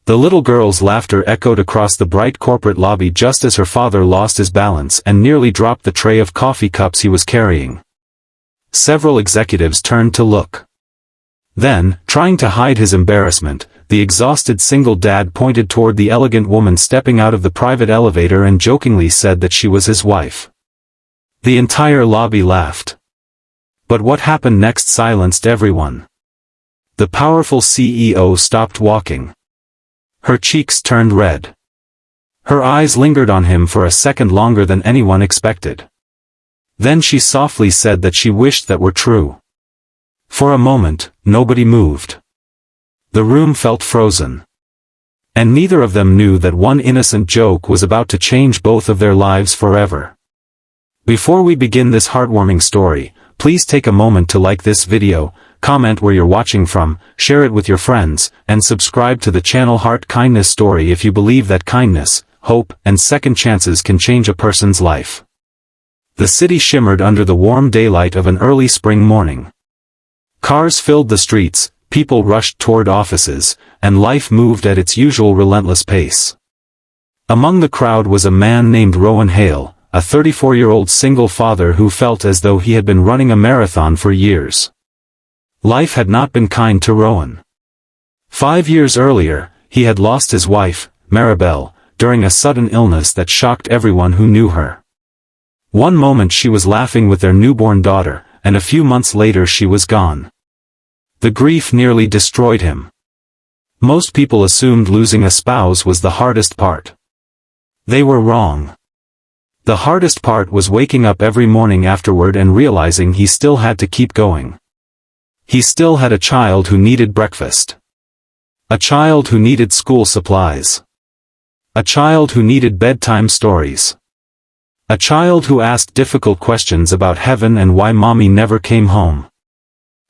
The little girl's laughter echoed across the bright corporate lobby just as her father lost his balance and nearly dropped the tray of coffee cups he was carrying. Several executives turned to look. Then, trying to hide his embarrassment, the exhausted single dad pointed toward the elegant woman stepping out of the private elevator and jokingly said that she was his wife. The entire lobby laughed. But what happened next silenced everyone. The powerful CEO stopped walking. Her cheeks turned red. Her eyes lingered on him for a second longer than anyone expected. Then she softly said that she wished that were true. For a moment, nobody moved. The room felt frozen. And neither of them knew that one innocent joke was about to change both of their lives forever. Before we begin this heartwarming story, please take a moment to like this video, comment where you're watching from, share it with your friends, and subscribe to the channel Heart Kindness Story if you believe that kindness, hope, and second chances can change a person's life. The city shimmered under the warm daylight of an early spring morning. Cars filled the streets, people rushed toward offices, and life moved at its usual relentless pace. Among the crowd was a man named Rowan Hale, a 34-year-old single father who felt as though he had been running a marathon for years. Life had not been kind to Rowan. 5 years earlier, he had lost his wife, Maribel, during a sudden illness that shocked everyone who knew her. One moment she was laughing with their newborn daughter, and a few months later she was gone. The grief nearly destroyed him. Most people assumed losing a spouse was the hardest part. They were wrong. The hardest part was waking up every morning afterward and realizing he still had to keep going. He still had a child who needed breakfast. A child who needed school supplies. A child who needed bedtime stories. A child who asked difficult questions about heaven and why mommy never came home.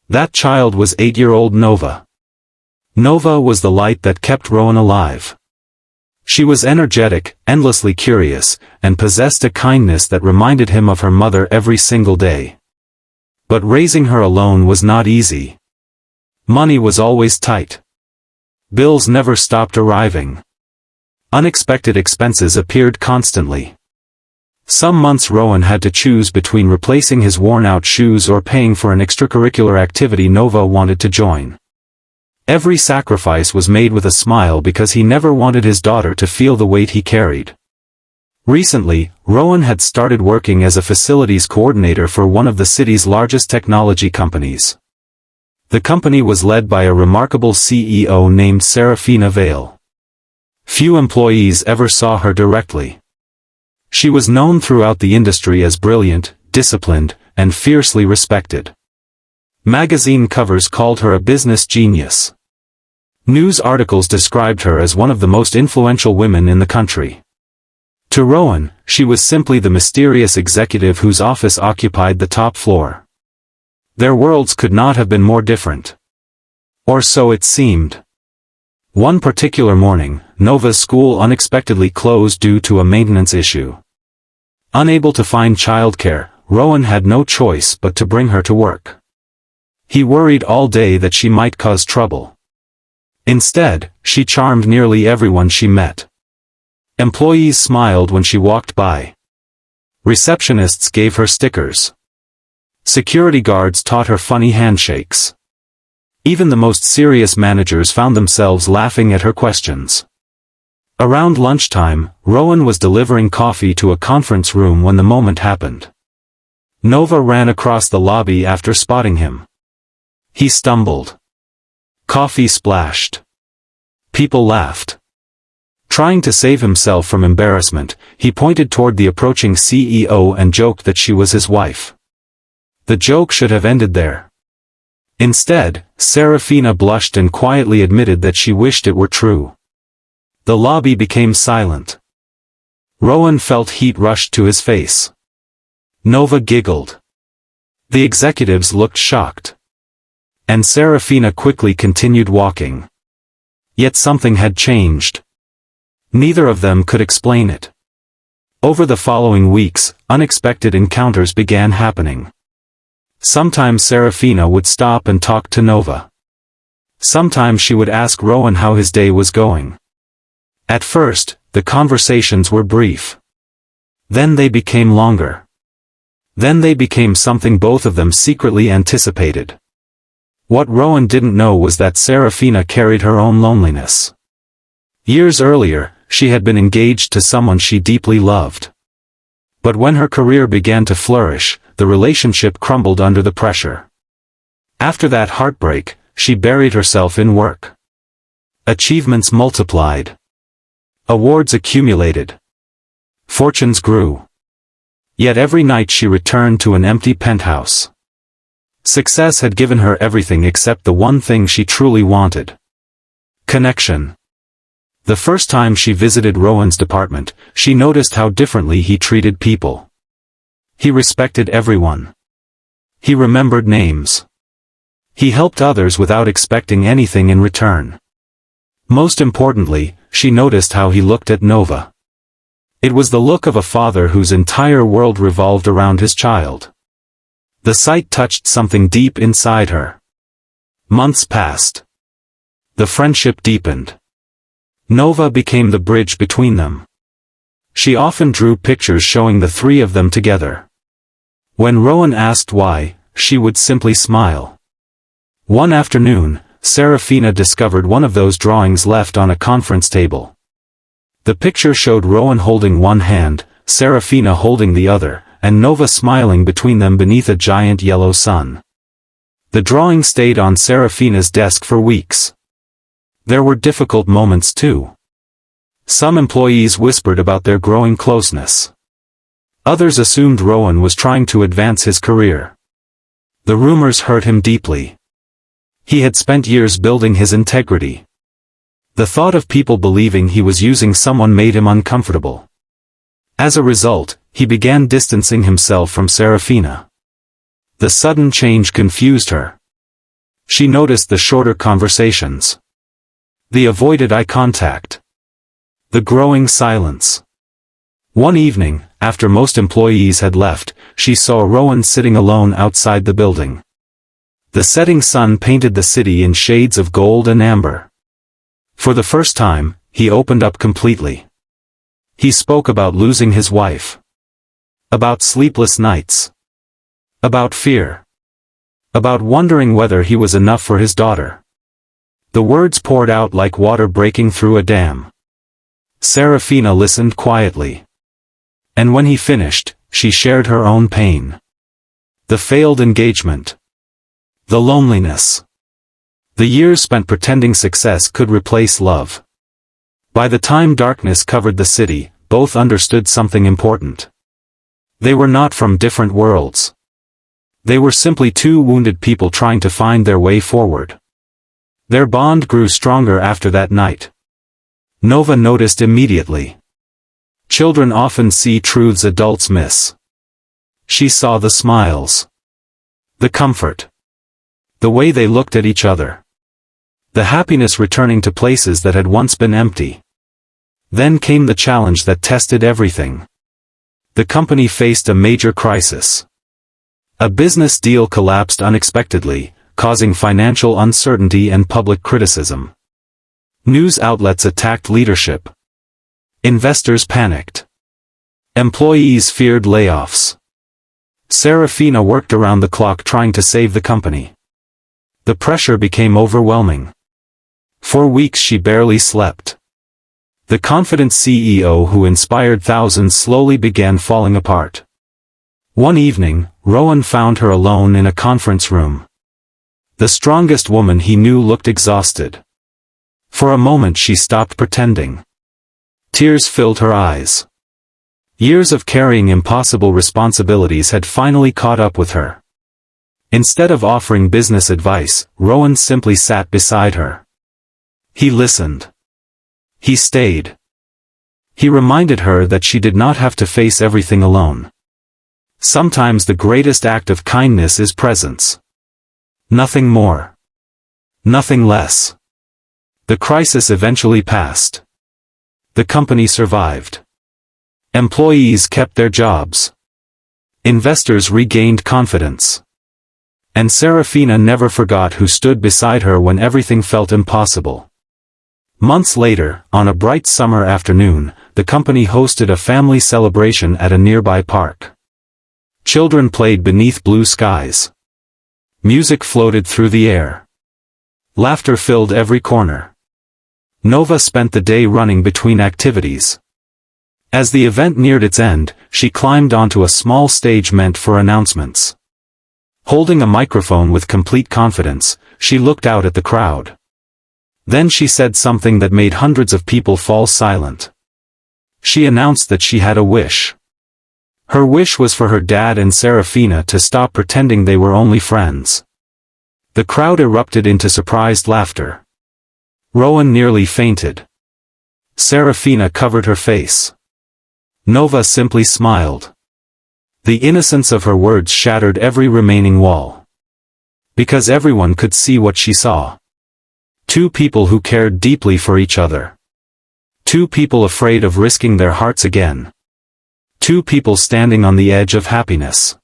That child was 8-year-old Nova. Nova was the light that kept Rowan alive. She was energetic, endlessly curious, and possessed a kindness that reminded him of her mother every single day. But raising her alone was not easy. Money was always tight. Bills never stopped arriving. Unexpected expenses appeared constantly. Some months Rowan had to choose between replacing his worn-out shoes or paying for an extracurricular activity Nova wanted to join. Every sacrifice was made with a smile because he never wanted his daughter to feel the weight he carried. Recently, Rowan had started working as a facilities coordinator for one of the city's largest technology companies. The company was led by a remarkable CEO named Serafina Vale. Few employees ever saw her directly. She was known throughout the industry as brilliant, disciplined, and fiercely respected. Magazine covers called her a business genius. News articles described her as one of the most influential women in the country. To Rowan, she was simply the mysterious executive whose office occupied the top floor. Their worlds could not have been more different. Or so it seemed. One particular morning, Nova's school unexpectedly closed due to a maintenance issue. Unable to find childcare, Rowan had no choice but to bring her to work. He worried all day that she might cause trouble. Instead, she charmed nearly everyone she met. Employees smiled when she walked by. Receptionists gave her stickers. Security guards taught her funny handshakes. Even the most serious managers found themselves laughing at her questions. Around lunchtime, Rowan was delivering coffee to a conference room when the moment happened. Nova ran across the lobby after spotting him. He stumbled. Coffee splashed. People laughed. Trying to save himself from embarrassment, he pointed toward the approaching CEO and joked that she was his wife. The joke should have ended there. Instead, Serafina blushed and quietly admitted that she wished it were true. The lobby became silent. Rowan felt heat rush to his face. Nova giggled. The executives looked shocked. And Serafina quickly continued walking. Yet something had changed. Neither of them could explain it. Over the following weeks, unexpected encounters began happening. Sometimes Serafina would stop and talk to Nova. Sometimes she would ask Rowan how his day was going. At first, the conversations were brief. Then they became longer. Then they became something both of them secretly anticipated. What Rowan didn't know was that Serafina carried her own loneliness. Years earlier, she had been engaged to someone she deeply loved. But when her career began to flourish, the relationship crumbled under the pressure. After that heartbreak, she buried herself in work. Achievements multiplied. Awards accumulated. Fortunes grew. Yet every night she returned to an empty penthouse. Success had given her everything except the one thing she truly wanted. Connection. The first time she visited Rowan's department, she noticed how differently he treated people. He respected everyone. He remembered names. He helped others without expecting anything in return. Most importantly, she noticed how he looked at Nova. It was the look of a father whose entire world revolved around his child. The sight touched something deep inside her. Months passed. The friendship deepened. Nova became the bridge between them. She often drew pictures showing the three of them together. When Rowan asked why, she would simply smile. One afternoon, Serafina discovered one of those drawings left on a conference table. The picture showed Rowan holding one hand, Serafina holding the other, and Nova smiling between them beneath a giant yellow sun. The drawing stayed on Serafina's desk for weeks. There were difficult moments too. Some employees whispered about their growing closeness. Others assumed Rowan was trying to advance his career. The rumors hurt him deeply. He had spent years building his integrity. The thought of people believing he was using someone made him uncomfortable. As a result, he began distancing himself from Serafina. The sudden change confused her. She noticed the shorter conversations. The avoided eye contact. The growing silence. One evening, after most employees had left, she saw Rowan sitting alone outside the building. The setting sun painted the city in shades of gold and amber. For the first time, he opened up completely. He spoke about losing his wife. About sleepless nights. About fear. About wondering whether he was enough for his daughter. The words poured out like water breaking through a dam. Serafina listened quietly. And when he finished, she shared her own pain. The failed engagement. The loneliness. The years spent pretending success could replace love. By the time darkness covered the city, both understood something important. They were not from different worlds. They were simply two wounded people trying to find their way forward. Their bond grew stronger after that night. Nova noticed immediately. Children often see truths adults miss. She saw the smiles. The comfort. The way they looked at each other. The happiness returning to places that had once been empty. Then came the challenge that tested everything. The company faced a major crisis. A business deal collapsed unexpectedly, causing financial uncertainty and public criticism. News outlets attacked leadership. Investors panicked. Employees feared layoffs. Serafina worked around the clock trying to save the company. The pressure became overwhelming. For weeks she barely slept. The confident CEO who inspired thousands slowly began falling apart. One evening, Rowan found her alone in a conference room. The strongest woman he knew looked exhausted. For a moment she stopped pretending. Tears filled her eyes. Years of carrying impossible responsibilities had finally caught up with her. Instead of offering business advice, Rowan simply sat beside her. He listened. He stayed. He reminded her that she did not have to face everything alone. Sometimes the greatest act of kindness is presence. Nothing more. Nothing less. The crisis eventually passed. The company survived. Employees kept their jobs. Investors regained confidence. And Serafina never forgot who stood beside her when everything felt impossible. Months later, on a bright summer afternoon, the company hosted a family celebration at a nearby park. Children played beneath blue skies. Music floated through the air. Laughter filled every corner. Nova spent the day running between activities. As the event neared its end, she climbed onto a small stage meant for announcements. Holding a microphone with complete confidence, she looked out at the crowd. Then she said something that made hundreds of people fall silent. She announced that she had a wish. Her wish was for her dad and Serafina to stop pretending they were only friends. The crowd erupted into surprised laughter. Rowan nearly fainted. Serafina covered her face. Nova simply smiled. The innocence of her words shattered every remaining wall. Because everyone could see what she saw. Two people who cared deeply for each other. Two people afraid of risking their hearts again. Two people standing on the edge of happiness.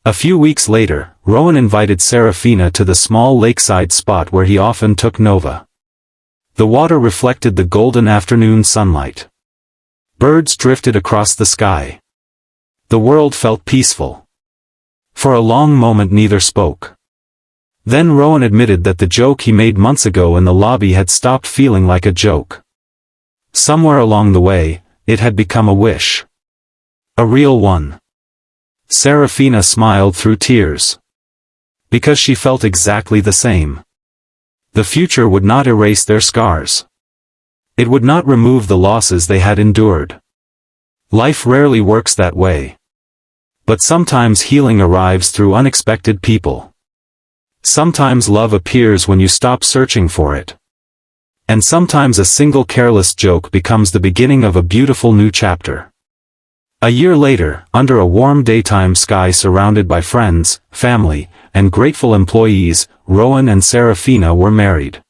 A few weeks later, Rowan invited Serafina to the small lakeside spot where he often took Nova. The water reflected the golden afternoon sunlight. Birds drifted across the sky. The world felt peaceful. For a long moment neither spoke. Then Rowan admitted that the joke he made months ago in the lobby had stopped feeling like a joke. Somewhere along the way, it had become a wish. A real one. Serafina smiled through tears. Because she felt exactly the same. The future would not erase their scars. It would not remove the losses they had endured. Life rarely works that way. But sometimes healing arrives through unexpected people. Sometimes love appears when you stop searching for it. And sometimes a single careless joke becomes the beginning of a beautiful new chapter. A year later, under a warm daytime sky surrounded by friends, family, and grateful employees, Rowan and Serafina were married.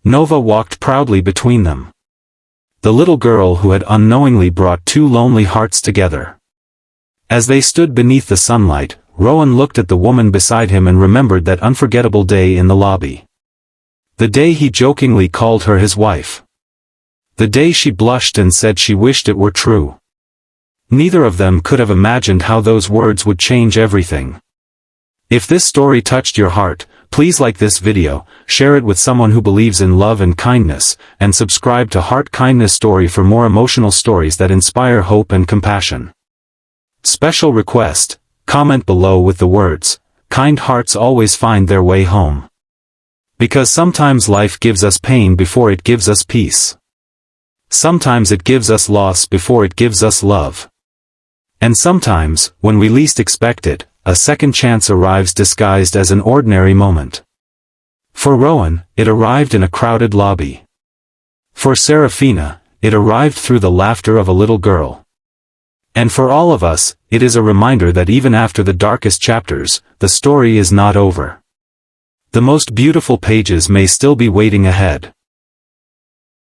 Nova walked proudly between them. The little girl who had unknowingly brought two lonely hearts together. As they stood beneath the sunlight, Rowan looked at the woman beside him and remembered that unforgettable day in the lobby. The day he jokingly called her his wife. The day she blushed and said she wished it were true. Neither of them could have imagined how those words would change everything. If this story touched your heart, please like this video, share it with someone who believes in love and kindness, and subscribe to Heart Kindness Story for more emotional stories that inspire hope and compassion. Special request, comment below with the words, "Kind hearts always find their way home." Because sometimes life gives us pain before it gives us peace. Sometimes it gives us loss before it gives us love. And sometimes, when we least expect it, a second chance arrives disguised as an ordinary moment. For Rowan, it arrived in a crowded lobby. For Serafina, it arrived through the laughter of a little girl. And for all of us, it is a reminder that even after the darkest chapters, the story is not over. The most beautiful pages may still be waiting ahead.